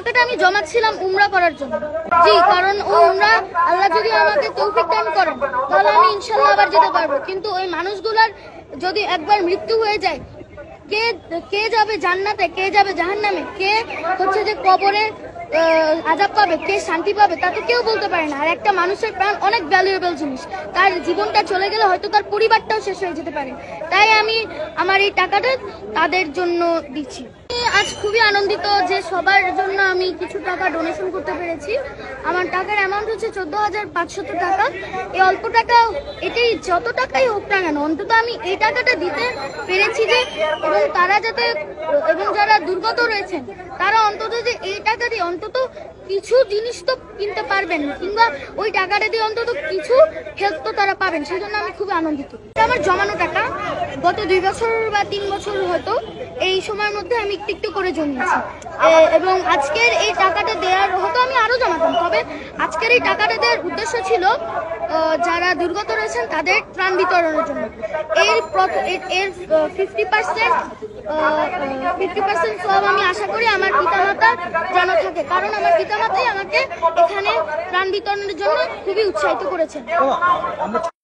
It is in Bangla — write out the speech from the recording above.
টাকাটা আমি জমাচ্ছিলাম উমরা করার জন্য। জি, কারণ ওই উমরা আল্লাহ যদি আমাকে তৌফিক দান করেন তাহলে আমি ইনশাআল্লাহ আবার যেতে পারবো। কিন্তু ওই মানুষগুলার যদি একবার মৃত্যু হয়ে যায়, কে যাবে জান্নাতে, কে যাবে জাহান্নামে, কে হচ্ছে যে কবরে আযাব পাবে, কে শান্তি পাবে, তা তো কেউ বলতে পারে না। আর একটা মানুষের প্রাণ অনেক ভ্যালুয়েবল জিনিস, তার জীবনটা চলে গেলে হয়তো তার পরিবারটাও শেষ হয়ে যেতে পারে। তাই আমি আমার এই টাকাটা তাদের জন্য দিচ্ছি। আজ খুবই আনন্দিত যে সবার জন্য আমি কিছু টাকা ডোনেশন করতে পেরেছি। আমার টাকার অ্যামাউন্ট হচ্ছে 14,500 টাকা। এই অল্প টাকা, এটাই যত টাকাই হোক না কেন, অন্তত আমি এই টাকাটা দিতে পেরেছি যে, এবং তারা যাতে, এবং যারা দুর্গত রয়েছেন তারা অন্তত যে এই টাকা দিয়ে অন্তত কিছু জিনিস তো কিনতে পারবেন, কিংবা ওই টাকাটা দিয়ে অন্তত কিছু হেল্প তো তারা পাবেন, সেই জন্য আমি খুবই আনন্দিত। আমার জমানো টাকা গত 2 বছর বা 3 বছর হয়তো এই সময়ের মধ্যে আমি একটু করে জমিয়েছি, এবং আজকের এই টাকাটা দেওয়ার হয়তো আমি আরো জমাতাম, তবে আজকের এই টাকাটা দেওয়ার উদ্দেশ্য ছিল যারা দুর্গত রয়েছেন তাদের ত্রাণ বিতরণের জন্য। এর 50% সব আমি আশা করি আমার পিতামাতা যেন থাকে, কারণ আমার পিতামাতাই আমাকে এখানে ত্রাণ বিতরণের জন্য খুবই উৎসাহিত করেছেন।